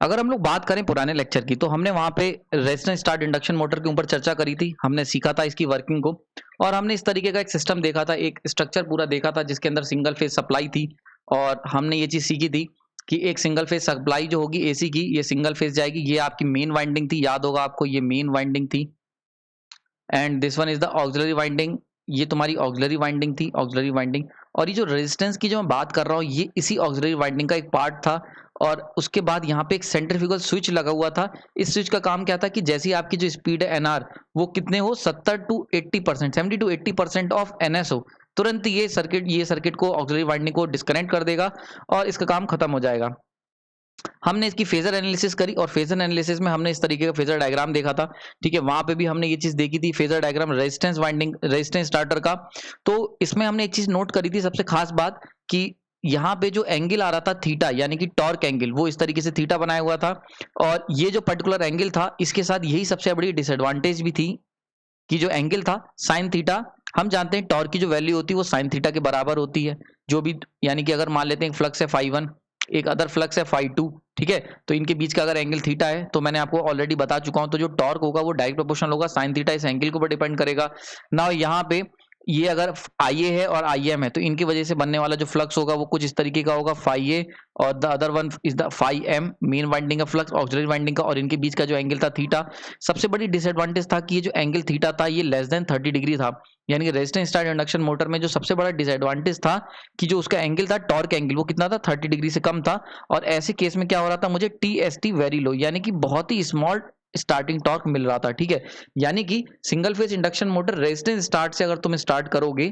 अगर हम लोग बात करें पुराने लेक्चर की, तो हमने वहां पे रेजिस्टेंस स्टार्ट इंडक्शन मोटर के ऊपर चर्चा करी थी। हमने सीखा था इसकी वर्किंग को, और हमने इस तरीके का एक सिस्टम देखा था, एक स्ट्रक्चर पूरा देखा था जिसके अंदर सिंगल फेज सप्लाई थी। और हमने ये चीज सीखी थी कि एक सिंगल फेज सप्लाई जो होगी एसी की, ये सिंगल फेज जाएगी। ये आपकी मेन वाइंडिंग थी, याद होगा आपको, ये मेन वाइंडिंग थी। And this one is the auxiliary winding, ये तुम्हारी ऑक्सिलरी वाइंडिंग थी, ऑक्सिलरी वाइंडिंग। और ये जो रेजिस्टेंस की जो मैं बात कर रहा हूँ, ये इसी ऑक्सिलरी वाइंडिंग का एक पार्ट था। और उसके बाद यहाँ पे एक सेंट्रीफ्यूगल स्विच लगा हुआ था। इस स्विच का काम क्या था कि जैसी आपकी जो स्पीड है एनआर, वो कितने हो 70 टू 80%, 70 टू 80% ऑफ एनएस हो, तुरंत ये सर्किट को, ऑक्सिलरी वाइंडिंग को डिस्कनेक्ट कर देगा और इसका काम खत्म हो जाएगा। हमने इसकी फेजर एनालिसिस करी, और फेजर एनालिसिस में हमने इस तरीके का फेजर डायग्राम देखा था। ठीक है, वहां पे भी हमने ये चीज देखी थी, phasor diagram resistance winding, resistance starter का। तो इसमें हमने एक चीज नोट करी थी, सबसे खास बात, कि यहाँ पे जो एंगल आ रहा था थीटा, यानी कि टॉर्क एंगल, वो इस तरीके से थीटा बनाया हुआ था। और ये जो पर्टिकुलर एंगल था, इसके साथ यही सबसे बड़ी डिसएडवांटेज भी थी कि जो एंगल था साइन थीटा, हम जानते हैं टॉर्क की जो वैल्यू होती है वो साइन थीटा के बराबर होती है। जो भी, यानी कि अगर मान लेते हैं एक फ्लक्स है φ1, एक अदर फ्लक्स है φ2, ठीक है, तो इनके बीच का अगर एंगल थीटा है, तो मैंने आपको ऑलरेडी बता चुका हूं, तो जो टॉर्क होगा वो डायरेक्ट प्रोपोर्शनल होगा साइन थीटा इस एंगल के ऊपर डिपेंड करेगा ना। यहाँ पे ये अगर IA है और IM है, तो इनकी वजह से बनने वाला जो फ्लक्स होगा वो कुछ इस तरीके का होगा, φA, और the other one is the φM, main winding का फ्लक्स, ऑक्सिलरी वाइंडिंग का, और इनके बीच का जो एंगल था थीटा। सबसे बड़ी डिसएडवांटेज था कि ये जो एंगल थीटा था ये लेस देन 30 डिग्री था। यानी कि रेजिस्टेंस स्टार्ट इंडक्शन मोटर में जो सबसे बड़ा डिसएडवांटेज था कि जो उसका एंगल था, टॉर्क एंगल, वो कितना था, 30 डिग्री से कम था। और ऐसे केस में क्या हो रहा था, मुझे TST वेरी लो, यानी कि बहुत ही स्मॉल स्टार्टिंग टॉर्क मिल रहा था। ठीक है, यानी कि single phase induction motor resistance start से अगर तुम स्टार्ट करोगे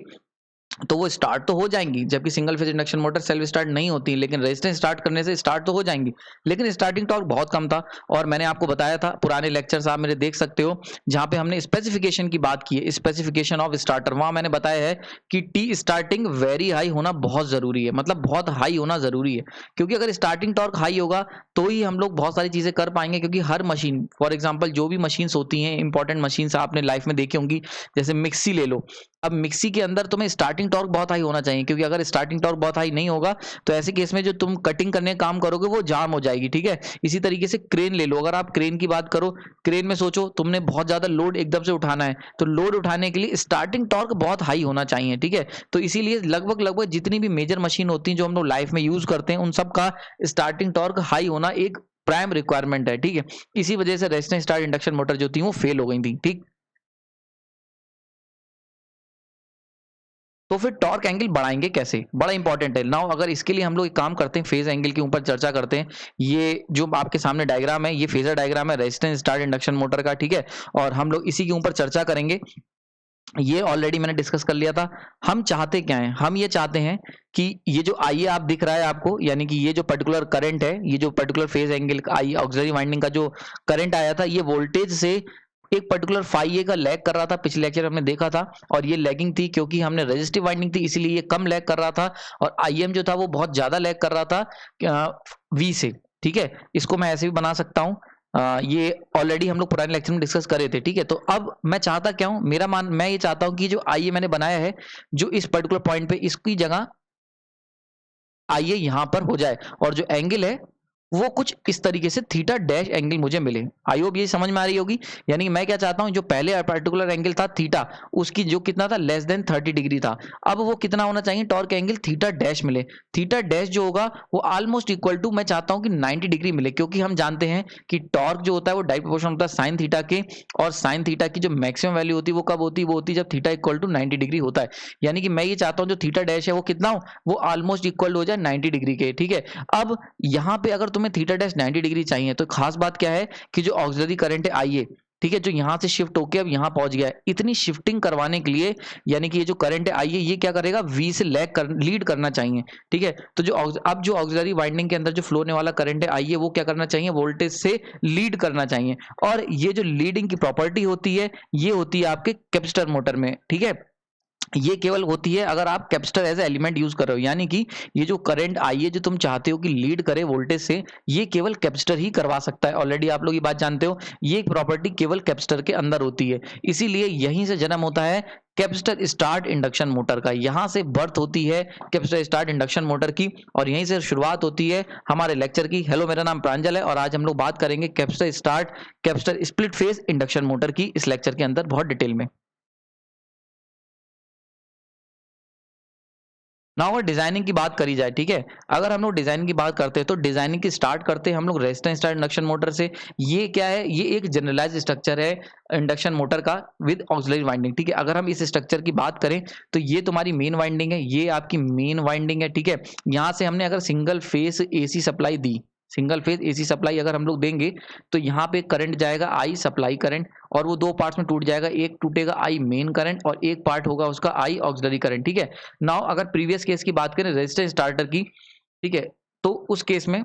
तो वो स्टार्ट तो हो जाएंगी, जबकि single phase induction motor self start नहीं होती, लेकिन रेजिस्टेंस स्टार्ट करने से स्टार्ट तो हो जाएंगी, लेकिन स्टार्टिंग टॉर्क बहुत कम था। और मैंने आपको बताया था, पुराने लेक्चर्स आप मेरे देख सकते हो, जहां पे हमने स्पेसिफिकेशन की बात की है, स्पेसिफिकेशन ऑफ स्टार्टर, वहां मैंने बताया है कि टी स्टार्टिंग वेरी हाई होना बहुत जरूरी है, मतलब बहुत हाई होना जरूरी है। क्योंकि अगर स्टार्टिंग टॉर्क हाई होगा तो ही हम लोग बहुत सारी चीजें कर पाएंगे। क्योंकि हर मशीन, फॉर एग्जाम्पल जो भी मशीन्स होती हैं, इंपॉर्टेंट मशीन्स आपने लाइफ में देखी होंगी, जैसे मिक्सी ले लो। अब मिक्सी के अंदर तुम्हें स्टार्टिंग टॉर्क बहुत हाई होना चाहिए, क्योंकि अगर स्टार्टिंग टॉर्क बहुत हाई नहीं होगा तो ऐसे केस में जो तुम कटिंग करने का काम करोगे वो जाम हो जाएगी। ठीक है, इसी तरीके से क्रेन ले लो, अगर आप क्रेन की बात करो, क्रेन में सोचो तुमने बहुत ज्यादा लोड एकदम से उठाना है, तो लोड उठाने के लिए स्टार्टिंग टॉर्क बहुत हाई होना चाहिए। ठीक है, तो इसीलिए लगभग लगभग जितनी भी मेजर मशीन होती हैं जो हम लोग लाइफ में यूज करते हैं, उन सब का स्टार्टिंग टॉर्क हाई होना एक प्राइम रिक्वायरमेंट है। ठीक है, इसी वजह से रेजिस्टेंस स्टार्ट इंडक्शन मोटर जो थी वो फेल हो गई थी। ठीक, तो फिर टॉर्क एंगल बढ़ाएंगे कैसे, बड़ा इंपॉर्टेंट है नाउ। अगर इसके लिए हम लोग एक काम करते हैं, फेज एंगल के ऊपर चर्चा करते हैं। ये जो आपके सामने डायग्राम है, ये फेजर डायग्राम है रेजिस्टेंस स्टार्ट इंडक्शन मोटर का। ठीक है, और हम लोग इसी के ऊपर चर्चा करेंगे। ये ऑलरेडी मैंने डिस्कस कर लिया था। हम चाहते क्या हैं, हम ये चाहते हैं कि ये जो आई आप दिख रहा है आपको, यानी कि ये जो पर्टिकुलर करंट है, ये जो पर्टिकुलर फेज एंगल आई ऑक्सिलरी वाइंडिंग का जो करंट आया था, ये वोल्टेज से एक पर्टिकुलर φA का लैग कर रहा था। पिछले लेक्चर हमने देखा था, और ये लैगिंग थी क्योंकि हमने रेजिस्टिव वाइंडिंग थी, इसीलिए ये कम लैग कर रहा था। और IM जो था वो बहुत ज्यादा लैग कर रहा था V से। ठीक है, इसको मैं ऐसे भी बना सकता हूँ। ये ऑलरेडी हम लोग पुराने लेक्चर में डिस्कस करे थे। ठीक है, तो अब मैं चाहता क्या हूं, मैं ये चाहता हूं कि जो IA मैंने बनाया है, जो इस पर्टिकुलर पॉइंट पे, इसकी जगह IA यहां पर हो जाए, और जो एंगल है वो कुछ इस तरीके से थीटा डैश एंगल मुझे मिले। आई होप ये समझ में आ रही होगी। यानी कि मैं क्या चाहता हूं, जो पहले पर्टिकुलर एंगल था थीटा, उसकी जो कितना था, लेस देन 30 डिग्री था, अब वो कितना होना चाहिए, टॉर्क एंगल थीटा डैश मिले। थीटा डैश जो होगा वो ऑलमोस्ट इक्वल टू, मैं चाहता हूं कि 90 डिग्री मिले, क्योंकि हम जानते हैं कि टॉर्क जो होता है वो डायरेक्ट प्रोपोर्शनल होता है साइन थीटा के, और साइन थीटा की जो मैक्सिमम वैल्यू होती है वो कब होती है, वो होती है जब थीटा इक्वल टू 90 डिग्री होता है। यानी कि मैं ये चाहता हूं जो थीटा डैश है वो कितना हो, वो ऑलमोस्ट इक्वल हो जाए 90 डिग्री के। ठीक है, अब यहाँ पे अगर तुम्हें थीटा डैश 90 डिग्री चाहिए, तो खास बात क्या है कि जो ऑक्सिलरी करंट है IA, ठीक है, जो यहां से शिफ्ट होके अब यहां पहुंच गया है, इतनी शिफ्टिंग करवाने के लिए, यानी कि ये जो करंट है IA, ये क्या करेगा, V से लीड करना चाहिए। ठीक है, तो अब जो ऑक्सिलरी वाइंडिंग के अंदर जो फ्लो होने वाला करंट है IA, वो क्या करना चाहिए, वोल्टेज से लीड करना चाहिए। और ये जो लीडिंग की प्रॉपर्टी होती है, ये होती है आपके कैपेसिटर मोटर में। ठीक है, ये केवल होती है अगर आप capacitor as a element use कर रहे हो, यानी कि ये जो करंट आई है जो तुम चाहते हो कि लीड करे वोल्टेज से, ये केवल कैपेसिटर ही करवा सकता है। ऑलरेडी आप लोग ये बात जानते हो, ये प्रॉपर्टी केवल कैपेसिटर के अंदर होती है। इसीलिए यहीं से जन्म होता है कैपेसिटर स्टार्ट इंडक्शन मोटर का। यहां से बर्थ होती है कैपेसिटर स्टार्ट इंडक्शन मोटर की, और यहीं से शुरुआत होती है हमारे लेक्चर की। हेलो, मेरा नाम प्रांजल है और आज हम लोग बात करेंगे capacitor start capacitor split phase induction motor की इस लेक्चर के अंदर बहुत डिटेल में। ना अगर डिजाइनिंग की बात करी जाए, ठीक है, अगर हम लोग डिजाइनिंग की बात करते हैं तो डिजाइनिंग की स्टार्ट करते हैं हम लोग रेजिस्टेंस स्टार्ट इंडक्शन मोटर से। ये क्या है, ये एक जनरलाइज स्ट्रक्चर है इंडक्शन मोटर का विद ऑक्सिलरी वाइंडिंग। ठीक है, अगर हम इस स्ट्रक्चर की बात करें तो ये तुम्हारी मेन वाइंडिंग है, ये आपकी मेन वाइंडिंग है। ठीक है, यहाँ से हमने अगर सिंगल फेस एसी सप्लाई दी, सिंगल फेज एसी सप्लाई अगर हम लोग देंगे तो यहाँ पे करंट जाएगा आई सप्लाई करंट, और वो दो पार्ट्स में टूट जाएगा। एक टूटेगा आई मेन करंट और एक पार्ट होगा उसका आई ऑक्सिलरी करंट। ठीक है, नाउ अगर प्रीवियस केस की बात करें रेजिस्टेंस स्टार्टर की, ठीक है, तो उस केस में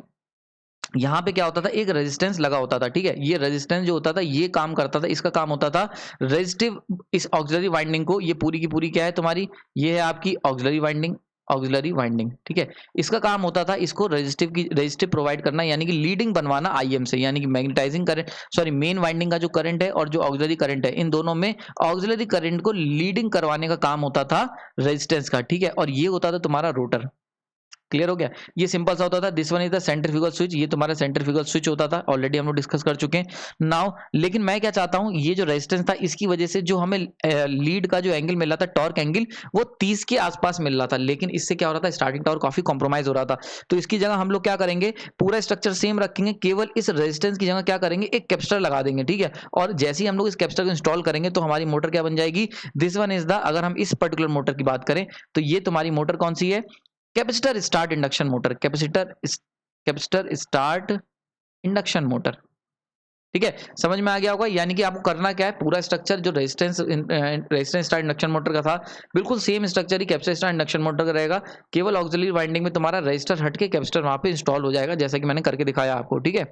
यहाँ पे क्या होता था, एक रेजिस्टेंस लगा होता था। ठीक है, ये रेजिस्टेंस जो होता था ये काम करता था, इसका काम होता था रेजिस्टिव इस ऑक्सिलरी वाइंडिंग को, ये पूरी की पूरी क्या है तुम्हारी, ये है आपकी ऑक्सिलरी वाइंडिंग, ऑक्सिलरी वाइंडिंग। ठीक है, इसका काम होता था इसको रेजिस्टिव प्रोवाइड करना, यानी कि लीडिंग बनवाना आईएम से, यानी कि magnetising current, sorry main winding का जो करंट है और जो ऑक्सिलरी करंट है, इन दोनों में ऑक्सिलरी करंट को लीडिंग करवाने का काम होता था रेजिस्टेंस का। ठीक है, और ये होता था तुम्हारा रोटर। क्लियर हो गया, ये सिंपल सा होता था। This one is the centrifugal switch, ये तुम्हारा सेंट्रीफ्यूगल स्विच होता था, ऑलरेडी हम लोग डिस्कस कर चुके हैं नाउ। लेकिन मैं क्या चाहता हूं, ये जो रेजिस्टेंस था इसकी वजह से जो हमें लीड का जो एंगल मिल रहा था, टॉर्क एंगल, वो 30 के आसपास मिल रहा था। लेकिन इससे क्या हो रहा था, स्टार्टिंग टॉर्क काफी कॉम्प्रोमाइज हो रहा था। तो इसकी जगह हम लोग क्या करेंगे, पूरा स्ट्रक्चर सेम रखेंगे, केवल इस रेजिस्टेंस की जगह क्या करेंगे, एक कैपेसिटर लगा देंगे। ठीक है, और जैसे ही हम लोग इस कैपेसिटर को इंस्टॉल करेंगे तो हमारी मोटर क्या बन जाएगी, दिस वन इज द, अगर हम इस पर्टिकुलर मोटर की बात करें तो ये तुम्हारी मोटर कौन सी है, capacitor start induction motor, capacitor start induction motor. ठीक है, समझ में आ गया होगा। यानी कि आपको करना क्या है, पूरा स्ट्रक्चर जो रेजिस्टेंस स्टार्ट इंडक्शन मोटर का था, बिल्कुल सेम स्ट्रक्चर ही कैपेसिटर स्टार्ट इंडक्शन मोटर का रहेगा। केवल ऑक्सिलरी वाइंडिंग में तुम्हारा रजिस्टर हट के कैपेसिटर वहां पे इंस्टॉल हो जाएगा, जैसा कि मैंने करके दिखाया आपको। ठीक है,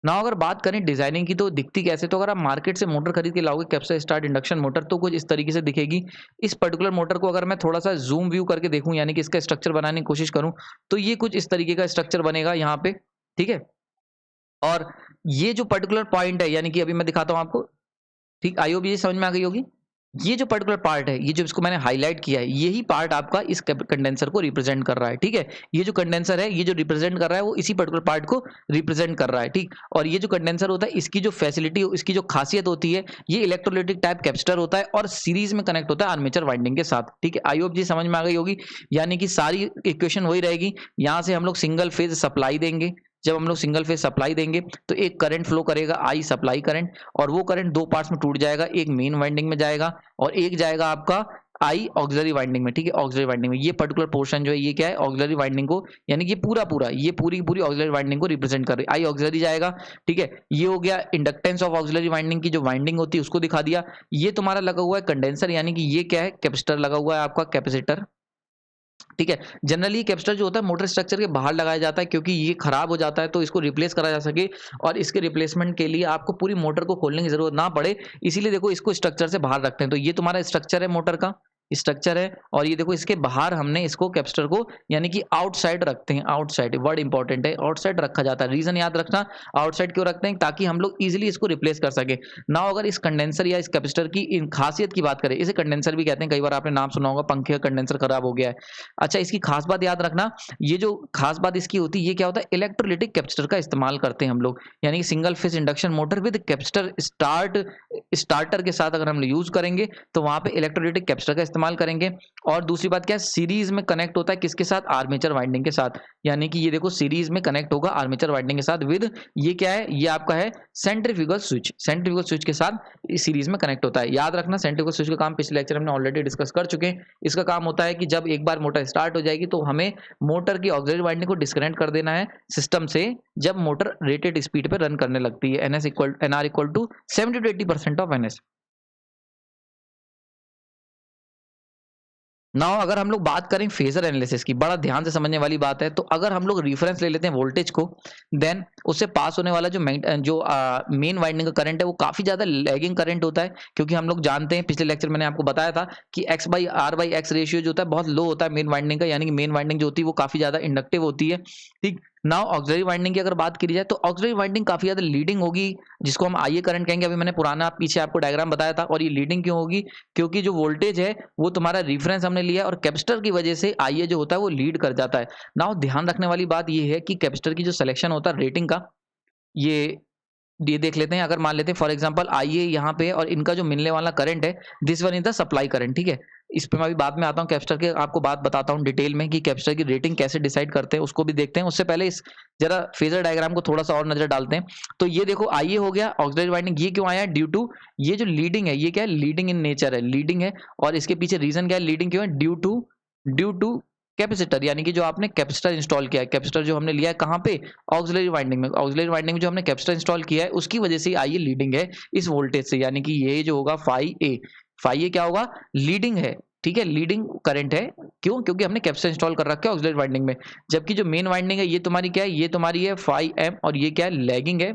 ना अगर बात करें डिजाइनिंग की तो दिखती कैसे, तो अगर आप मार्केट से मोटर खरीद के लाओगे कैपेसिटर स्टार्ट इंडक्शन मोटर, तो कुछ इस तरीके से दिखेगी। इस पर्टिकुलर मोटर को अगर मैं थोड़ा सा जूम व्यू करके देखूं, यानी कि इसका स्ट्रक्चर बनाने की कोशिश करूं, तो ये कुछ इस तरीके का स्ट्रक्चर बनेगा यहाँ पे। ठीक है, और ये जो पर्टिकुलर पॉइंट है, यानी कि अभी मैं दिखाता हूं आपको, ठीक, आई होप ये समझ में आ गई होगी। ये जो पर्टिकुलर पार्ट है, ये जो इसको मैंने हाईलाइट किया है, यही पार्ट आपका इस कंडेंसर को रिप्रेजेंट कर रहा है। ठीक है, ये जो कंडेंसर है, ये जो रिप्रेजेंट कर रहा है वो इसी पर्टिकुलर पार्ट को रिप्रेजेंट कर रहा है। ठीक, और ये जो कंडेंसर होता है, इसकी जो फैसिलिटी, इसकी जो खासियत होती है, ये इलेक्ट्रोलाइटिक टाइप कैपेसिटर होता है और सीरीज में कनेक्ट होता है आर्मेचर वाइंडिंग के साथ। ठीक है, आई होप जी समझ में आ गई होगी। यानी कि सारी इक्वेशन वही रहेगी। यहां से हम लोग सिंगल फेज सप्लाई देंगे, जब हम लोग सिंगल फेज सप्लाई देंगे तो एक करंट फ्लो करेगा आई सप्लाई करंट, और वो करंट दो पार्ट्स में टूट जाएगा, एक मेन वाइंडिंग में जाएगा और एक जाएगा आपका आई ऑक्सिलरी वाइंडिंग में। ठीक है, ऑक्सिलरी वाइंडिंग में ये पर्टिकुलर पोर्शन जो है, ये क्या है, ऑक्सिलरी वाइंडिंग को, यानी कि ये पूरी की पूरी ऑक्सिलरी वाइंडिंग को रिप्रेजेंट कर रही है, आई ऑक्सिलरी जाएगा। ठीक है, ये हो गया इंडक्टेंस ऑफ ऑक्सिलरी वाइंडिंग की जो वाइंडिंग होती है उसको दिखा दिया। ये तुम्हारा लगा हुआ है कंडेंसर, यानी कि ये क्या है, कैपेसिटर लगा हुआ है आपका, कैपेसिटर। ठीक है, जनरली कैपेसिटर जो होता है मोटर स्ट्रक्चर के बाहर लगाया जाता है, क्योंकि ये खराब हो जाता है तो इसको रिप्लेस करा जा सके, और इसके रिप्लेसमेंट के लिए आपको पूरी मोटर को खोलने की जरूरत ना पड़े, इसीलिए देखो इसको स्ट्रक्चर से बाहर रखते हैं। तो ये तुम्हारा स्ट्रक्चर है, मोटर का स्ट्रक्चर है, और ये देखो इसके बाहर हमने इसको कैपेसिटर को, यानी कि आउटसाइड रखते हैं। आउटसाइड वर्ड इंपॉर्टेंट है, आउटसाइड रखा जाता है। रीजन याद रखना, आउटसाइड क्यों रखते हैं, ताकि हम लोग इजिली इसको रिप्लेस कर सके। नाउ अगर इस कंडेंसर या इस कैपेसिटर की इन खासियत की बात करें, इसे कंडेंसर भी कहते हैं, कई बार आपने नाम सुना होगा, पंखे का कंडेंसर खराब हो गया है। अच्छा, इसकी खास बात याद रखना, ये जो खास बात इसकी होती है, ये क्या होता है, इलेक्ट्रोलिटिक कैपेसिटर का इस्तेमाल करते हैं हम लोग, यानी कि single phase induction motor with capacitor starter के साथ अगर हम यूज करेंगे तो वहां पे इलेक्ट्रोलिटिक कैपेसिटर का इस्तेमाल करेंगे। और दूसरी बात क्या है, सीरीज में कनेक्ट होता है किसके साथ, आर्मेचर वाइंडिंग के साथ, यानी कि ये देखो सीरीज में कनेक्ट होगा आर्मेचर वाइंडिंग के साथ विद, ये क्या है, ये आपका है सेंट्रीफ्यूगल स्विच, सेंट्रीफ्यूगल स्विच के साथ सीरीज में कनेक्ट होता है। याद रखना, सेंट्रीफ्यूगल स्विच का काम पिछले लेक्चर हमने ऑलरेडी डिस्कस कर चुके हैं। इसका काम होता है कि जब एक बार मोटर स्टार्ट हो जाएगी तो हमें मोटर की ऑक्सिलरी वाइंडिंग को डिस्कनेक्ट कर देना है सिस्टम से, जब मोटर रेटेड स्पीड पे रन करने लगती है, NR equal to 70 to 80% of NS. Now अगर हम लोग बात करें फेजर एनालिसिस की, बड़ा ध्यान से समझने वाली बात है। तो अगर हम लोग रेफरेंस ले लेते हैं वोल्टेज को, देन उससे पास होने वाला जो मेन वाइंडिंग का करंट है वो काफी ज्यादा लैगिंग करंट होता है, क्योंकि हम लोग जानते हैं, पिछले लेक्चर मैंने आपको बताया था कि x/r/x रेशियो जो होता है बहुत लो होता है मेन वाइंडिंग का, यानी कि मेन वाइंडिंग जो होती है वो काफी ज्यादा इंडक्टिव होती है। ठीक, नाउ ऑक्सिलरी वाइंडिंग की अगर बात की जाए तो ऑक्सिलरी वाइंडिंग काफी ज्यादा लीडिंग होगी, जिसको हम आईए करंट कहेंगे। अभी मैंने पुराना पीछे आपको डायग्राम बताया था। और ये लीडिंग क्यों होगी? क्योंकि जो वोल्टेज है वो तुम्हारा रेफरेंस हमने लिया, और कैपेसिटर की वजह से आईए जो होता है वो लीड कर जाता है। नाउ ध्यान रखने वाली बात ये है कि कैपेसिटर की जो सिलेक्शन होता है रेटिंग का, ये देख लेते हैं। अगर मान लेते हैं फॉर एग्जांपल आईए यहाँ पे, और इनका जो मिलने वाला करंट है, this one is the supply current. ठीक है, इस पे मैं अभी बाद में आता हूँ, कैपेसिटर के आपको बात बताता हूँ डिटेल में कि कैपेसिटर की रेटिंग कैसे डिसाइड करते हैं, उसको भी देखते हैं। उससे पहले इस जरा फेजर डायग्राम को थोड़ा सा और नजर डालते हैं। तो ये देखो आईए हो गया, ऑक्सिलरी वाइंडिंग ये क्यों आया? ड्यू टू ये जो लीडिंग है, ये क्या है? लीडिंग इन नेचर है, लीडिंग है। और इसके पीछे रीजन क्या है लीडिंग क्यों है? ड्यू टू कैपेसिटर, यानी कि जो आपने कैपेसिटर इंस्टॉल किया है, कैपेसिटर जो हमने लिया है कहाँ पे? ऑक्सिलरी वाइंडिंग में। ऑक्सिलरी वाइंडिंग में जो हमने कैपेसिटर इंस्टॉल किया है उसकी वजह से आईए लीडिंग है इस वोल्टेज से, यानी कि ये जो होगा फाई ए क्या होगा? लीडिंग है। ठीक है, लीडिंग करंट है। क्यों? क्योंकि हमने कैपेसिटर इंस्टॉल कर रखा है ऑक्सिलरी वाइंडिंग में। जबकि जो मेन वाइंडिंग है ये तुम्हारी क्या है? ये तुम्हारी है फाई एम, और ये क्या है? लैगिंग है।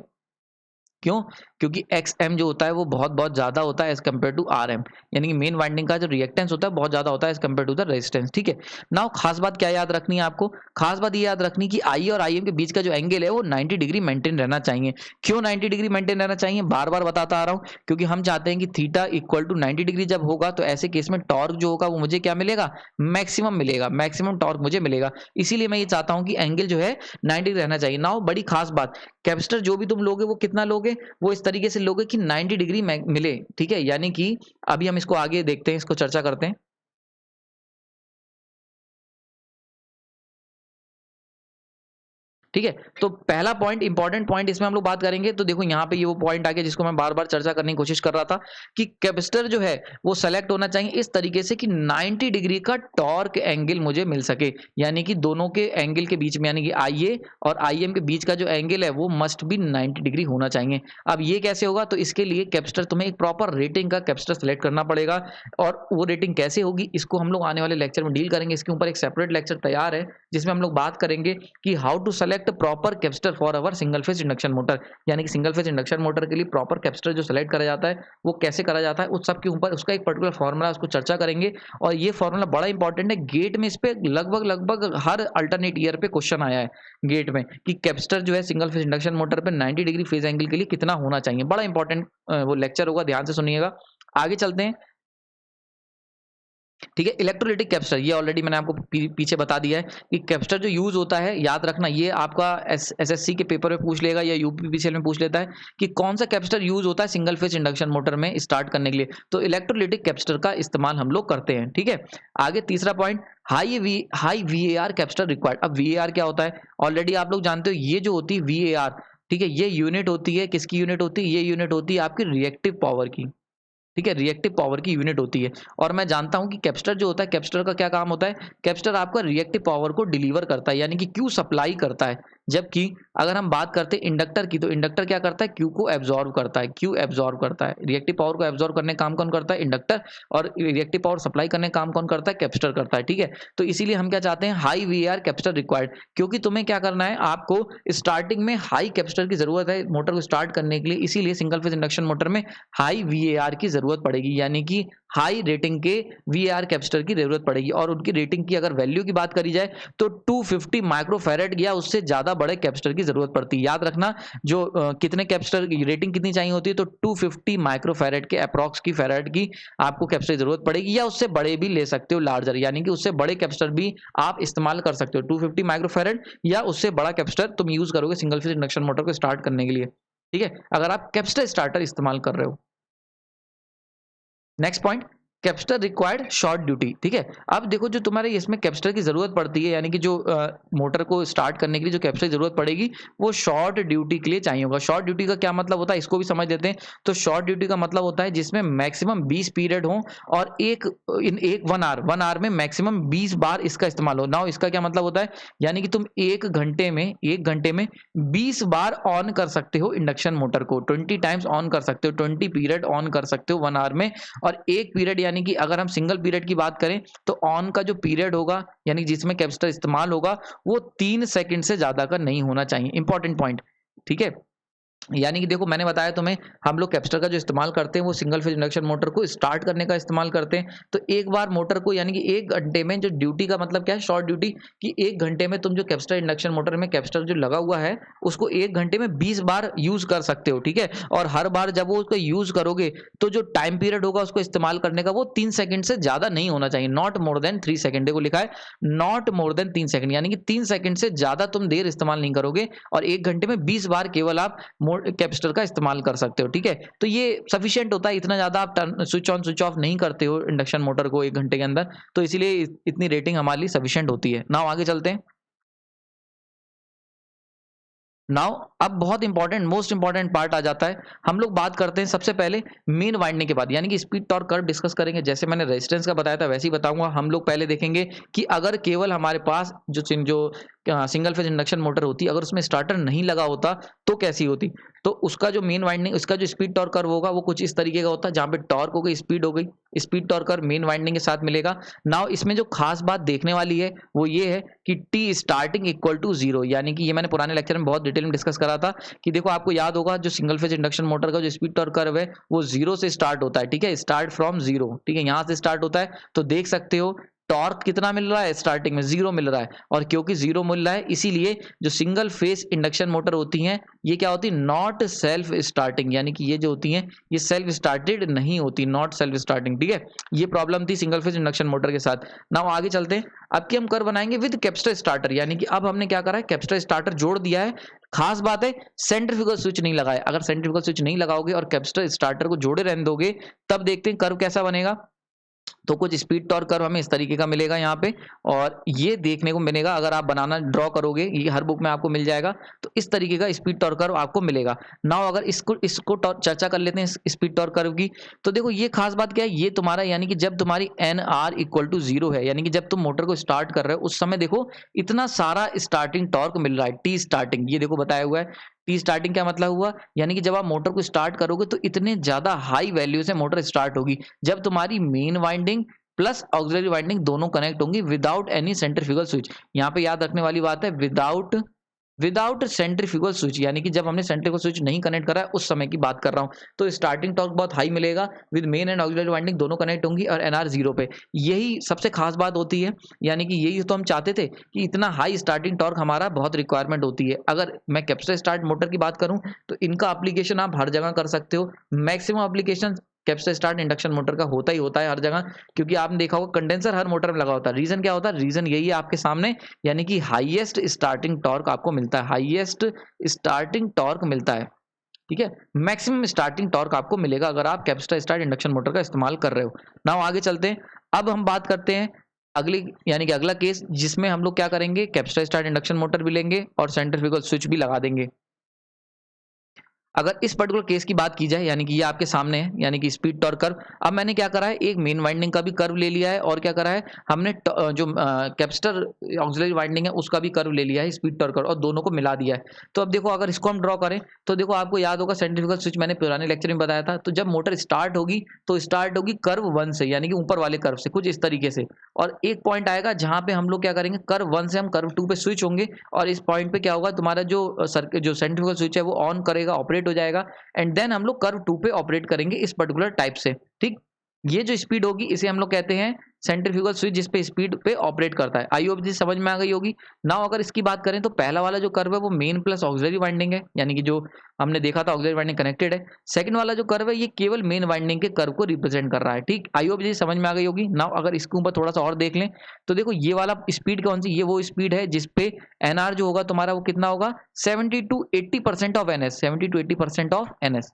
क्यों? क्योंकि XM जो होता है वो बहुत बहुत ज्यादा होता है एज कम्पेयर टू RM, यानी कि मेन वाइंडिंग का जो रिएक्टेंस होता है बहुत ज्यादा होता है as compare to the resistance. ठीक है, नाउ खास बात क्या याद रखनी है आपको? खास बात ये याद रखनी कि आई और IM के बीच का जो एंगल है वो 90 डिग्री मेंटेन रहना चाहिए। क्यों 90 डिग्री मेंटेन रहना चाहिए? बार बार बताता आ रहा हूँ, क्योंकि हम चाहते हैं कि थीटा इक्वल टू 90 डिग्री जब होगा तो ऐसे केस में टॉर्क जो होगा वो मुझे क्या मिलेगा? मैक्सिमम मिलेगा, मैक्सिमम टॉर्क मुझे मिलेगा। इसीलिए मैं ये चाहता हूँ कि एंगल जो है 90 डिग्री रहना चाहिए। नाउ बड़ी खास बात, कैपेसिटर जो भी तुम लोगे वो कितना लोगे? वो इस तरीके से लोगे कि 90 डिग्री मिले। ठीक है, यानी कि अभी हम इसको आगे देखते हैं, इसको चर्चा करते हैं। ठीक है, तो पहला पॉइंट, इंपॉर्टेंट पॉइंट इसमें हम लोग बात करेंगे। तो देखो यहाँ पे ये वो पॉइंट आ गया जिसको मैं बार बार चर्चा करने की कोशिश कर रहा था कि कैपेसिटर जो है वो सेलेक्ट होना चाहिए इस तरीके से कि 90 डिग्री का टॉर्क एंगल मुझे मिल सके, यानी कि दोनों के एंगल के बीच में, यानी कि आईए और आईएम के बीच का जो एंगल है वो मस्ट बी 90 डिग्री होना चाहिए। अब ये कैसे होगा? तो इसके लिए कैपेसिटर, तुम्हें एक प्रॉपर रेटिंग का कैपेसिटर सेलेक्ट करना पड़ेगा। और वो रेटिंग कैसे होगी इसको हम लोग आने वाले लेक्चर में डील करेंगे। इसके ऊपर एक सेपरेट लेक्चर तैयार है जिसमें हम लोग बात करेंगे कि how to select proper capacitor for our single phase induction motor, यानी कि सिंगल फेज इंडक्शन मोटर के लिए प्रॉपर कैपेसिटर जो सेलेक्ट करा जाता है वो कैसे करा जाता है, उस सब के ऊपर उसका एक पर्टिकुलर फॉर्मूला, उसको चर्चा करेंगे। और ये फॉर्मूला बड़ा इंपॉर्टेंट है, गेट में इस पे लगभग लगभग हर अल्टरनेट ईयर पे क्वेश्चन आया है गेट में कि कैपेसिटर जो है सिंगल फेज इंडक्शन मोटर पे 90 डिग्री फेज एंगल के लिए कितना होना चाहिए। बड़ा इंपॉर्टेंट वो लेक्चर होगा, ध्यान से सुनिएगा। आगे चलते हैं। ठीक है, इलेक्ट्रोलिटिक कैपेसिटर, ये ऑलरेडी मैंने आपको पीछे बता दिया है कि कैपेसिटर जो यूज होता है, याद रखना ये आपका SSC के पेपर में पूछ लेगा या यूपीपीसीएल में पूछ लेता है कि कौन सा कैपेसिटर यूज होता है सिंगल फेज इंडक्शन मोटर में स्टार्ट करने के लिए। तो इलेक्ट्रोलिटिक कैपेसिटर का इस्तेमाल हम लोग करते हैं। ठीक है, आगे तीसरा point, high VAR capacitor required. अब VAR क्या होता है? ऑलरेडी आप लोग जानते हो, ये जो होती है VAR, ठीक है, ये यूनिट होती है, किसकी यूनिट होती है? ये यूनिट होती है आपकी रिएक्टिव पावर की। ठीक है, रिएक्टिव पावर की यूनिट होती है। और मैं जानता हूं कि कैपेसिटर जो होता है, कैपेसिटर का क्या काम होता है? कैपेसिटर आपका रिएक्टिव पावर को डिलीवर करता है, यानी कि क्यू सप्लाई करता है। जबकि अगर हम बात करते हैं इंडक्टर की, तो इंडक्टर क्या करता है? क्यू को एब्जॉर्व करता है, क्यू एब्जॉर्व करता है। रिएक्टिव पावर को एब्जॉर्व करने का काम कौन करता है? इंडक्टर। और रिएक्टिव पावर सप्लाई करने का काम कौन करता है? कैपेसिटर करता है। ठीक है, तो इसीलिए हम क्या चाहते हैं? हाई VAR कैपेसिटर रिक्वायर्ड, क्योंकि तुम्हें क्या करना है, आपको स्टार्टिंग में हाई कैपेसिटर की जरूरत है मोटर को स्टार्ट करने के लिए। इसीलिए सिंगल फेज इंडक्शन मोटर में हाई VAR की जरूरत पड़ेगी, यानी कि हाई रेटिंग के VAR कैपेसिटर की जरूरत पड़ेगी। और उनकी रेटिंग की अगर वैल्यू की बात करी जाए तो 250 माइक्रोफैरेड या उससे ज्यादा बड़े कैपेसिटर की जरूरत पड़ती है। याद रखना, जो कितने कैपेसिटर की रेटिंग कितनी चाहिए होती है? तो 250 माइक्रोफैरेड के अप्रॉक्स की फैरेड की आपको कैपेसिटर की जरूरत पड़ेगी, या उससे बड़े भी ले सकते हो, लार्जर, यानी कि उससे बड़े कैपेसिटर भी आप इस्तेमाल कर सकते हो। 250 माइक्रोफैरेड या उससे बड़ा कैपेसिटर तुम यूज करोगे सिंगल फेज इंडक्शन मोटर को स्टार्ट करने के लिए। ठीक है, अगर आप कैपेसिटर स्टार्टर इस्तेमाल कर रहे हो। Next point, capacitor required short duty. ठीक है, अब देखो जो तुम्हारे इसमें कैपेसिटर की जरूरत पड़ती है, यानी कि जो मोटर को स्टार्ट करने के लिए जो कैपेसिटर की जरूरत पड़ेगी वो शॉर्ट ड्यूटी के लिए चाहिए होगा। शॉर्ट ड्यूटी का क्या मतलब होता है, इसको भी समझ लेते हैं। तो शॉर्ट ड्यूटी का मतलब होता है जिसमें मैक्सिमम 20 पीरियड हो और एक 1 आवर में मैक्सिमम 20 बार इसका इस्तेमाल हो। नाउ इसका क्या मतलब होता है? यानी कि तुम एक घंटे में 20 बार ऑन कर सकते हो इंडक्शन मोटर को, 20 टाइम्स ऑन कर सकते हो, 20 पीरियड ऑन कर सकते हो 1 आवर में। और एक पीरियड यानी कि अगर हम सिंगल पीरियड की बात करें तो ऑन का जो पीरियड होगा यानी जिसमें कैपेसिटर इस्तेमाल होगा वो 3 सेकंड से ज्यादा का नहीं होना चाहिए। इंपॉर्टेंट पॉइंट, ठीक है। यानी कि देखो मैंने बताया तुम्हें, हम लोग कैपेसिटर का जो इस्तेमाल करते हैं वो सिंगल फेज इंडक्शन मोटर को स्टार्ट करने का इस्तेमाल करते हैं। तो एक बार मोटर को यानी कि 1 घंटे में, जो ड्यूटी का मतलब क्या है, शॉर्ट ड्यूटी, कि 1 घंटे में तुम जो कैपेसिटर इंडक्शन मोटर में कैपेसिटर जो लगा हुआ है उसको 1 घंटे में 20 बार यूज कर सकते हो, ठीक है। और हर बार जब वो उसको यूज करोगे तो जो टाइम पीरियड होगा उसको इस्तेमाल करने का वो 3 सेकंड से ज्यादा नहीं होना चाहिए। नॉट मोर देन 3 सेकंड, देखो लिखा है नॉट मोर देन 3 सेकंड, यानी कि 3 सेकंड से ज्यादा तुम देर इस्तेमाल नहीं करोगे और 1 घंटे में 20 बार केवल आप कैपेसिटर का इस्तेमाल कर सकते हो, ठीक है। तो ये सफिशिएंट होता है, इतना ज्यादा आप स्विच ऑन स्विच ऑफ नहीं करते हो इंडक्शन मोटर को 1 घंटे के अंदर, तो इसीलिए इतनी रेटिंग हमारे लिए सफिशिएंट होती है। नाउ आगे चलते हैं। नाउ अब बहुत इंपॉर्टेंट, मोस्ट इंपॉर्टेंट पार्ट आ जाता है। हम लोग बात करते हैं सबसे पहले मेन वाइंडिंग के बाद, यानी कि स्पीड टॉर्क कर्व डिस्कस करेंगे। जैसे मैंने रेजिस्टेंस का बताया था वैसे ही बताऊंगा। हम लोग पहले देखेंगे कि अगर केवल हमारे पास जो सिंगल फेज इंडक्शन मोटर होती, अगर उसमें स्टार्टर नहीं लगा होता तो कैसी होती। तो उसका जो मेन वाइंडिंग, उसका जो स्पीड टॉर्क कर्व होगा वो कुछ इस तरीके का होता है, जहां पे टॉर्क हो गई, स्पीड हो गई, speed torque curve main winding के साथ मिलेगा। नाउ इसमें जो खास बात देखने वाली है वो ये है कि T starting equal to zero, यानी कि ये मैंने पुराने लेक्चर में बहुत डिटेल में डिस्कस करा था कि देखो आपको याद होगा जो सिंगल फेज इंडक्शन मोटर का जो स्पीड टॉर्क कर्व है वो जीरो से स्टार्ट होता है, ठीक है, स्टार्ट फ्रॉम जीरो, ठीक है, यहां से स्टार्ट होता है। तो देख सकते हो टॉर्क कितना मिल रहा है, स्टार्टिंग में जीरो मिल रहा है, और क्योंकि जीरो मिल रहा है इसीलिए जो सिंगल फेज इंडक्शन मोटर होती हैं ये क्या होती है, नॉट सेल्फ स्टार्टिंग, यानी कि ये जो होती हैं ये सेल्फ स्टार्टेड नहीं होती, नॉट सेल्फ स्टार्टिंग, ठीक है। ये प्रॉब्लम थी सिंगल फेज इंडक्शन मोटर के साथ। नाउ आगे चलते हैं। अब की हम कर बनाएंगे विद कैपेसिटर स्टार्टर, यानी कि अब हमने क्या करा है, कैपेसिटर स्टार्टर जोड़ दिया है। खास बात है सेंट्रीफ्यूगल स्विच नहीं लगाया। अगर सेंट्रीफ्यूगल स्विच नहीं लगाओगे और कैपेसिटर स्टार्टर को जोड़े रहने दोगे तब देखते हैं कर्व कैसा बनेगा। तो कुछ स्पीड टॉर्क कर्व हमें इस तरीके का मिलेगा यहाँ पे, और ये देखने को मिलेगा अगर आप बनाना ड्रॉ करोगे, ये हर बुक में आपको मिल जाएगा। तो इस तरीके का स्पीड टॉर्क कर्व आपको मिलेगा। नाउ अगर इसको चर्चा कर लेते हैं स्पीड टॉर्क कर्व की, तो देखो ये खास बात क्या है, ये तुम्हारा यानी कि जब तुम्हारी N R equal to zero है, यानी कि जब तुम मोटर को स्टार्ट कर रहे हो उस समय देखो इतना सारा स्टार्टिंग टॉर्क मिल रहा है, टी स्टार्टिंग, ये देखो बताया हुआ है। टी स्टार्टिंग क्या मतलब हुआ, यानी कि जब आप मोटर को स्टार्ट करोगे तो इतने ज्यादा हाई वैल्यू से मोटर स्टार्ट होगी जब तुम्हारी main winding plus auxiliary winding दोनों कनेक्ट होंगी विदाउट एनी सेंट्रीफ्यूगल स्विच। यहाँ पे याद रखने वाली बात है विदाउट सेंट्रीफ्यूगल स्विच, यानी कि जब हमने सेंट्रीफ्यूगल स्विच नहीं कनेक्ट करा है उस समय की बात कर रहा हूँ। तो स्टार्टिंग टॉर्क बहुत हाई मिलेगा, with main and auxiliary winding दोनों कनेक्ट होंगी और एनआर जीरो पे। यही सबसे खास बात होती है, यानी कि यही तो हम चाहते थे कि इतना हाई स्टार्टिंग टॉर्क हमारा बहुत रिक्वायरमेंट होती है। अगर मैं कैपेसिटर स्टार्ट मोटर की बात करूं तो इनका एप्लीकेशन आप हर जगह कर सकते हो। Maximum application capacitor start induction motor का होता ही होता है हर जगह, क्योंकि आपने देखा होगा कंडेंसर हर मोटर में लगा होता है। रीजन क्या होता है, रीजन यही है आपके सामने, यानी कि हाईएस्ट स्टार्टिंग टॉर्क आपको मिलता है, हाईएस्ट स्टार्टिंग टॉर्क मिलता है, ठीक है। मैक्सिमम स्टार्टिंग टॉर्क आपको मिलेगा अगर आप कैपेसिटर स्टार्ट इंडक्शन मोटर का इस्तेमाल कर रहे हो। नाउ आगे चलते हैं। अब हम बात करते हैं अगली, यानी कि अगला केस जिसमें हम लोग क्या करेंगे, कैपेसिटर स्टार्ट इंडक्शन मोटर भी लेंगे और सेंट्रीफ्यूगल स्विच भी लगा देंगे। अगर इस पर्टिकुलर केस की बात की जाए, यानी कि ये आपके सामने है, यानी कि स्पीड टॉर्क कर्व। अब मैंने क्या करा है, एक मेन वाइंडिंग का भी कर्व ले लिया है और क्या करा है हमने जो कैपेसिटर ऑक्सिलरी वाइंडिंग है उसका भी कर्व ले लिया है, स्पीड टॉर्क कर्व, और दोनों को मिला दिया है। तो अब देखो अगर इसको हम ड्रॉ करें तो देखो आपको याद होगा सेंट्रीफ्यूगल स्विच मैंने पुराने लेक्चर में बताया था। तो जब मोटर स्टार्ट होगी तो स्टार्ट होगी कर्व 1 से, यानी कि ऊपर वाले कर्व से कुछ इस तरीके से, और एक पॉइंट आएगा जहां पे हम लोग क्या करेंगे, कर्व 1 से हम कर्व 2 पे स्विच होंगे, और इस पॉइंट पे क्या होगा, तुम्हारा जो सेंट्रीफ्यूगल स्विच है वो ऑन करेगा, ऑपरेट हो जाएगा, एंड देन हम लोग कर्व 2 पे ऑपरेट करेंगे इस पर्टिकुलर टाइप से, ठीक। ये जो स्पीड होगी इसे हम लोग कहते हैं सेंट्रीफ्यूगल स्विच, जिस पे स्पीड पे ऑपरेट करता है। आई होप समझ में आ गई होगी। नाउ अगर इसकी बात करें तो पहला वाला जो कर्व है वो मेन प्लस ऑक्सिलरी वाइंडिंग है, यानी कि जो हमने देखा था ऑक्सिलरी वाइंडिंग कनेक्टेड है। सेकंड वाला जो कर्व है ये केवल मेन वाइंडिंग के कर्व को रिप्रेजेंट कर रहा है, ठीक। आई होप समझ में आ गई होगी। नाउ अगर इसके ऊपर थोड़ा सा और देख लें तो देखो ये वाला स्पीड कौन सी, ये वो स्पीड है जिसपे एनआर जो होगा तुम्हारा वो कितना होगा, 70 to 80% of NS, 70 to 80% of NS,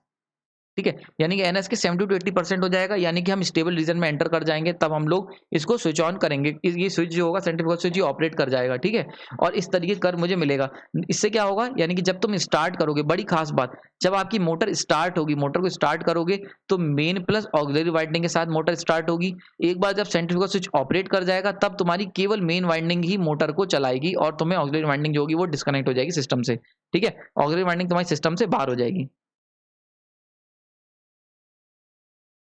ठीक है। यानी कि एनएस के 70 to 80% हो जाएगा, यानी कि हम स्टेबल रीजन में एंटर कर जाएंगे तब हम लोग इसको स्विच ऑन करेंगे। ये स्विच जो होगा सेंट्रीफ्यूगल स्विच ऑपरेट कर जाएगा, ठीक है। और इस तरीके का कर्व मुझे मिलेगा। इससे क्या होगा, यानी कि जब तुम स्टार्ट करोगे, बड़ी खास बात, जब आपकी मोटर स्टार्ट होगी, मोटर को स्टार्ट करोगे तो मेन प्लस ऑक्सिलरी वाइंडिंग के साथ मोटर स्टार्ट होगी। एक बार जब सेंट्रीफ्यूगल स्विच ऑपरेट कर जाएगा तब तुम्हारी केवल मेन वाइंडिंग ही मोटर को चलाएगी और तुम्हें ऑक्सिलरी वाइंडिंग जो होगी वो डिस्कनेक्ट हो जाएगी सिस्टम से, ठीक है। ऑक्सिलरी वाइंडिंग तुम्हारी सिस्टम से बाहर हो जाएगी।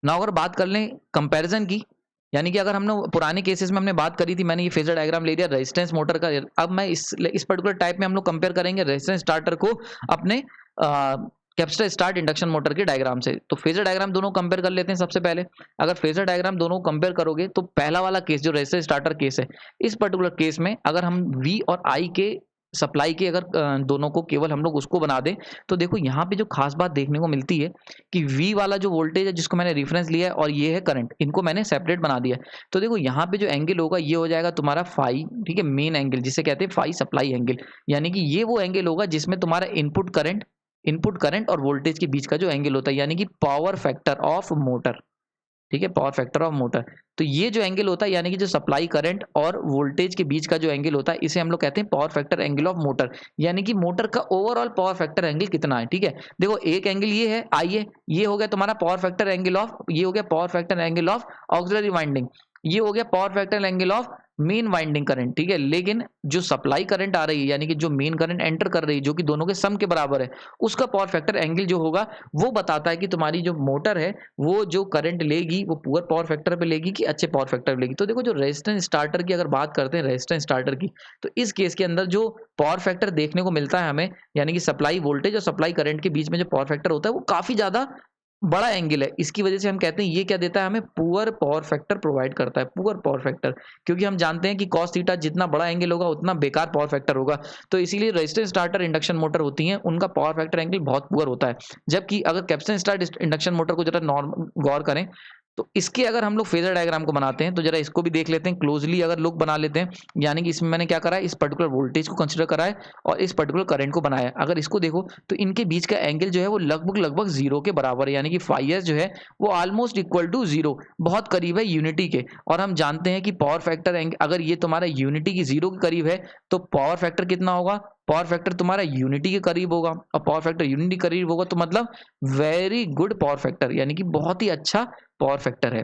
ना अगर बात कर लें कंपैरिजन की, यानी कि अगर हमने पुराने केसेस में हमने बात करी थी, मैंने ये फेजर डायग्राम ले लिया रेजिस्टेंस मोटर का। अब मैं इस पर्टिकुलर टाइप में हम लोग कंपेयर करेंगे रेजिस्टेंस स्टार्टर को अपने कैपेसिटर स्टार्ट इंडक्शन मोटर के डायग्राम से। तो फेजर डायग्राम दोनों कंपेयर कर लेते हैं। सबसे पहले अगर फेजर डायग्राम दोनों कंपेयर करोगे तो पहला वाला केस जो रेजिस्टेंस स्टार्टर केस है, इस पर्टिकुलर केस में अगर हम V और I के सप्लाई के अगर दोनों को केवल हम लोग उसको बना दें, तो देखो यहाँ पे जो खास बात देखने को मिलती है कि V वाला जो वोल्टेज है जिसको मैंने रेफरेंस लिया है और ये है करंट, इनको मैंने सेपरेट बना दिया है। तो देखो यहाँ पे जो एंगल होगा ये हो जाएगा तुम्हारा फाई, ठीक है, मेन एंगल जिसे कहते हैं फाई सप्लाई एंगल। यानी कि ये वो एंगल होगा जिसमें तुम्हारा इनपुट करंट और वोल्टेज के बीच का जो एंगल होता है, यानी कि पावर फैक्टर ऑफ मोटर, ठीक है, पावर फैक्टर ऑफ मोटर। तो ये जो एंगल होता है यानी कि जो सप्लाई करंट और वोल्टेज के बीच का जो एंगल होता है, इसे हम लोग कहते हैं power factor angle of motor. यानी कि मोटर का ओवरऑल पावर फैक्टर एंगल कितना है, ठीक है। देखो एक एंगल ये है, आई है, ये हो गया तुम्हारा पावर फैक्टर एंगल ऑफ, ये हो गया power factor angle of auxiliary winding, ये हो गया power factor angle of main winding current, ठीक है। लेकिन जो सप्लाई करंट आ रही है यानी कि जो मेन करंट एंटर कर रही है, जो कि दोनों के सम के बराबर है, उसका पावर फैक्टर एंगल जो होगा वो बताता है कि तुम्हारी जो मोटर है वो जो करंट लेगी वो पुअर पावर फैक्टर पे लेगी कि अच्छे पावर फैक्टर पे लेगी। तो देखो जो रेजिस्टेंस स्टार्टर की अगर बात करते हैं, रेजिस्टेंस स्टार्टर की, तो इस केस के अंदर जो पावर फैक्टर देखने को मिलता है हमें, यानी कि सप्लाई वोल्टेज और सप्लाई करंट के बीच में जो पावर फैक्टर होता है वो काफी ज्यादा बड़ा एंगल है। इसकी वजह से हम कहते हैं ये क्या देता है हमें, पुअर पावर फैक्टर प्रोवाइड करता है, पुअर पावर फैक्टर। क्योंकि हम जानते हैं कि कॉस थीटा जितना बड़ा एंगल होगा उतना बेकार पावर फैक्टर होगा। तो इसीलिए रेजिस्टेंस स्टार्टर इंडक्शन मोटर होती हैं, उनका पावर फैक्टर एंगल बहुत पुअर होता है। जबकि अगर कैपेसिटर स्टार्ट इंडक्शन मोटर को जरा नॉर्मल गौर करें, तो इसके अगर हम लोग फेजर डायग्राम को बनाते हैं तो जरा इसको भी देख लेते हैं क्लोजली, अगर लोग बना लेते हैं। यानी कि इसमें मैंने क्या करा है, इस पर्टिकुलर वोल्टेज को कंसीडर करा है और इस पर्टिकुलर करंट को बनाया है। अगर इसको देखो तो इनके बीच का एंगल जो है वो लगभग जीरो के बराबर है, यानी कि फाई एस जो है वो ऑलमोस्ट इक्वल टू जीरो, बहुत करीब है यूनिटी के। और हम जानते हैं कि पावर फैक्टर अगर ये तुम्हारा यूनिटी की जीरो के करीब है तो पावर फैक्टर कितना होगा, पावर फैक्टर तुम्हारा यूनिटी के करीब होगा। और पावर फैक्टर यूनिटी के करीब होगा तो मतलब वेरी गुड पावर फैक्टर, यानी कि बहुत ही अच्छा पावर फैक्टर है,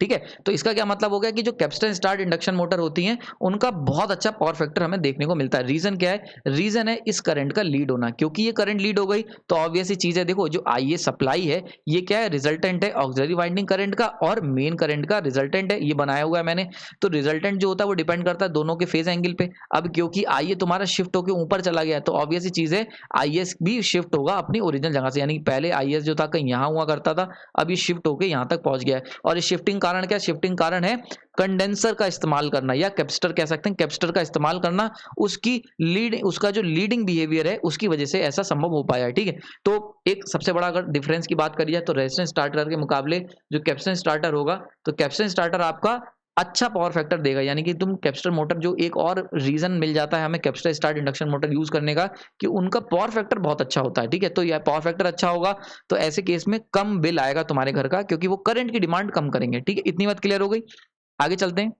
ठीक है। तो इसका क्या मतलब हो गया कि जो कैपेसिटर स्टार्ट इंडक्शन मोटर होती हैं उनका बहुत अच्छा पावर फैक्टर हमें देखने को मिलता है। रीजन क्या है, रीजन है इस करंट का लीड होना। क्योंकि ये करंट लीड हो गई तो ऑब्वियस ही चीज है, देखो जो आई सप्लाई है ये क्या है, रिजल्टेंट है ऑक्सिलरी वाइंडिंग करंट का और मेन करंट का रिजल्टेंट है, ये बनाया हुआ है मैंने। तो रिजल्टेंट जो होता है वो डिपेंड करता है दोनों के फेज एंगल पे। अब क्योंकि आई तुम्हारा शिफ्ट होकर ऊपर चला गया तो ऑब्वियस ही चीज है आई भी शिफ्ट होगा अपनी ओरिजिनल जगह से। यानी पहले आई जो था कहीं यहाँ हुआ करता था, अब ये शिफ्ट होकर यहाँ तक पहुंच गया है। और इस शिफ्टिंग कारण क्या, शिफ्टिंग कारण है कंडेंसर का इस्तेमाल करना, या कैपेसिटर कह सकते हैं, कैपेसिटर का इस्तेमाल करना, उसका जो लीडिंग बिहेवियर है उसकी वजह से ऐसा संभव हो पाया है, ठीक है। तो एक सबसे बड़ा अगर डिफरेंस की बात करी जाए तो रेजिस्टेंस स्टार्टर के मुकाबले जो कैपेसिटर स्टार्टर होगा, तो कैपेसिटर स्टार्टर आपका अच्छा पावर फैक्टर देगा। यानी कि तुम कैपेसिटर मोटर, जो एक और रीजन मिल जाता है हमें capacitor start induction motor use करने का, कि उनका पावर फैक्टर बहुत अच्छा होता है, ठीक है। तो यह पावर फैक्टर अच्छा होगा तो ऐसे केस में कम बिल आएगा तुम्हारे घर का, क्योंकि वो करंट की डिमांड कम करेंगे, ठीक है। इतनी बात क्लियर हो गई, आगे चलते हैं।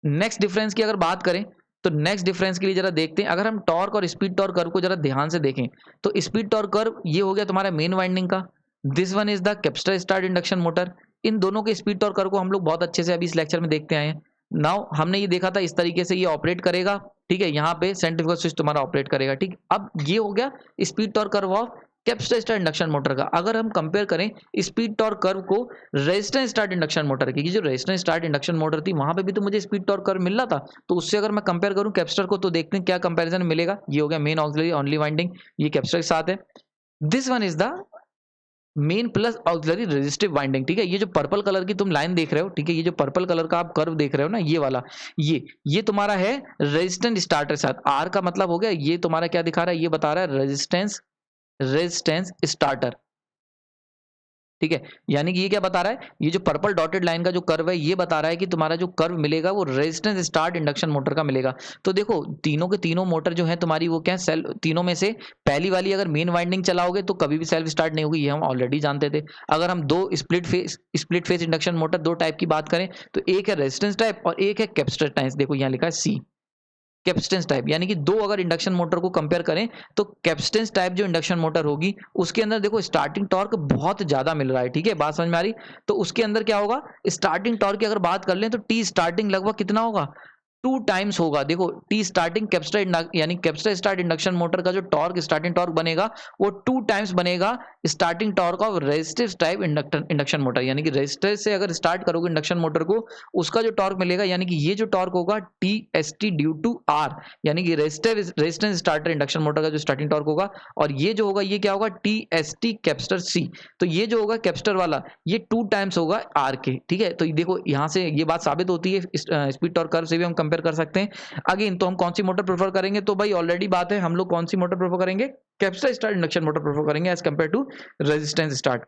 नेक्स्ट डिफरेंस की अगर बात करें तो नेक्स्ट डिफरेंस के लिए जरा देखते हैं। अगर हम टॉर्क और स्पीड टॉर्क कर्व को जरा ध्यान से देखें तो स्पीड टॉर्क कर्व ये हो गया तुम्हारा मेन वाइंडिंग का, this one is the capacitor start induction motor. इन दोनों के स्पीड टॉर्क कर्व को हम लोग बहुत अच्छे से अभी इस लेक्चर में देखते आए हैं। नाउ हमने ये देखा था इस तरीके से ये ऑपरेट करेगा, ठीक है। यहाँ पे सेंट्रीफ्यूगल स्विच तुम्हारा ऑपरेट करेगा, ठीक। अब ये हो गया speed torque curve of capacitor start induction motor का। अगर हम कंपेयर करें स्पीड टॉर्क कर्व को रेजिस्टेंस स्टार्ट इंडक्शन मोटर की, जो रेजिस्टेंस स्टार्ट इंडक्शन मोटर थी वहां पे भी तो मुझे स्पीड टॉर्क कर्व मिल रहा था, तो उससे अगर मैं कंपेयर करूं कैपेसिटर को तो देखते हैं क्या कंपैरिजन मिलेगा। ये हो गया मेन ऑक्सिलरी ओनली वाइंडिंग, ये कैपेसिटर के साथ है। This one is the main plus auxiliary resistive winding, ठीक है। ये जो पर्पल कलर की तुम लाइन देख रहे हो, ठीक है, ये जो पर्पल कलर का आप कर्व देख रहे हो ना, ये वाला, ये तुम्हारा है रेजिस्टेंस स्टार्टर साथ। आर का मतलब हो गया ये तुम्हारा क्या दिखा रहा है, ये बता रहा है रेजिस्टेंस स्टार्टर, ठीक है। यानी कि ये क्या बता रहा है, ये जो पर्पल डॉटेड लाइन का जो कर्व है ये बता रहा है कि तुम्हारा जो कर्व मिलेगा वो रेजिस्टेंस स्टार्ट इंडक्शन मोटर का मिलेगा। तो देखो तीनों के तीनों मोटर जो है तुम्हारी वो क्या सेल्फ, तीनों में से पहली वाली अगर मेन वाइंडिंग चलाओगे तो कभी भी सेल्फ स्टार्ट नहीं होगी, ये हम ऑलरेडी जानते थे। अगर हम दो स्प्लिट फेस इंडक्शन मोटर दो टाइप की बात करें तो एक है रेजिस्टेंस टाइप और एक है कैपेसिटर टाइप। देखो यहाँ लिखा है सी, कैपेसिटेंस टाइप। यानी कि दो अगर इंडक्शन मोटर को कंपेयर करें तो कैपेसिटेंस टाइप जो इंडक्शन मोटर होगी उसके अंदर देखो स्टार्टिंग टॉर्क बहुत ज्यादा मिल रहा है, ठीक है, बात समझ में आ रही। तो उसके अंदर क्या होगा, स्टार्टिंग टॉर्क की अगर बात कर लें तो टी स्टार्टिंग लगभग कितना होगा, 2 टाइम्स होगा। देखो टी स्टार्टिंग कैपेसिटर यानी कैपेसिटर स्टार्ट इंडक्शन मोटर का जो टॉर्क स्टार्टिंग टॉर्क बनेगा वो 2 टाइम्स बनेगा starting torque of resistive type induction motor, यानी कि रेजिस्टर से अगर स्टार्ट करोगे इंडक्शन मोटर को उसका जो टॉर्क मिलेगा, यानी कि ये जो टॉर्क होगा T S T due to R, यानी कि रेजिस्टेंस स्टार्टर इंडक्शन मोटर का जो स्टार्टिंग टॉर्क होगा, और ये जो होगा ये क्या होगा T S T capacitor C. तो ये जो होगा कैपेसिटर वाला ये 2 टाइम्स होगा आर के। ठीक है, तो देखो यहाँ से ये बात साबित होती है, स्पीड टॉर्क कर्व से भी हम कंपेयर कर सकते हैं। अगेन तो हम कौन सी मोटर प्रेफर करेंगे, तो भाई ऑलरेडी बात है, हम लोग कौन सी मोटर प्रेफर करेंगे, capacitor start induction motor prefer करेंगे as compare to resistance start.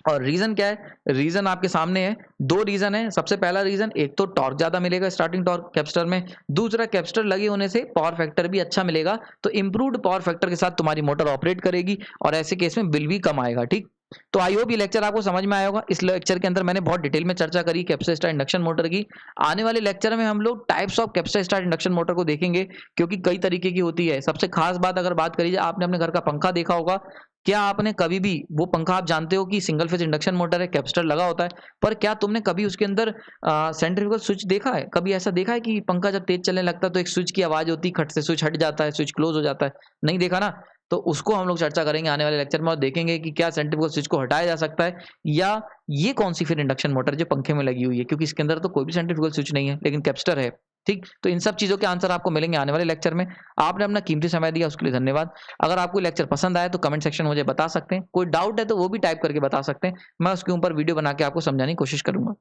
और रीजन क्या है, रीजन आपके सामने है, 2 रीजन है। सबसे पहला रीजन, एक तो टॉर्क ज्यादा मिलेगा स्टार्टिंग टॉर्क कैपेसिटर में, दूसरा कैपेसिटर लगे होने से पावर फैक्टर भी अच्छा मिलेगा, तो इंप्रूव्ड पावर फैक्टर के साथ तुम्हारी मोटर ऑपरेट करेगी और ऐसे केस में बिल भी कम आएगा। ठीक, तो आई होप ये लेक्चर आपको समझ में आया होगा। इस लेक्चर के अंदर मैंने बहुत डिटेल में चर्चा करी कैपेसिटर स्टार्ट इंडक्शन मोटर की। आने वाले लेक्चर में हम लोग types of capacitor start induction motor को देखेंगे, क्योंकि कई तरीके की होती है। सबसे खास बात अगर बात करी जाए, आपने अपने घर का पंखा देखा होगा, क्या आपने कभी भी वो पंखा, आप जानते हो कि सिंगल फेज इंडक्शन मोटर है, कैपेसिटर लगा होता है, पर क्या तुमने कभी उसके अंदर सेंट्रीफ्यूगल स्विच देखा है? कभी ऐसा देखा है कि पंखा जब तेज चलने लगता है तो एक स्विच की आवाज होती है, खट से स्विच हट जाता है, स्विच क्लोज हो जाता है? नहीं देखा ना? तो उसको हम लोग चर्चा करेंगे आने वाले लेक्चर में और देखेंगे कि क्या सेंट्रीफ्यूगल स्विच को हटाया जा सकता है, या ये कौन सी फिर इंडक्शन मोटर जो पंखे में लगी हुई है, क्योंकि इसके अंदर तो कोई भी सेंट्रीफ्यूगल स्विच नहीं है लेकिन कैपेसिटर है। ठीक, तो इन सब चीजों के आंसर आपको मिलेंगे आने वाले लेक्चर में। आपने अपना कीमती समय दिया उसके लिए धन्यवाद। अगर आपको लेक्चर पसंद आए तो कमेंट सेक्शन में मुझे बता सकते हैं, कोई डाउट है तो वो भी टाइप करके बता सकते हैं, मैं उसके ऊपर वीडियो बना के आपको समझाने की कोशिश करूंगा।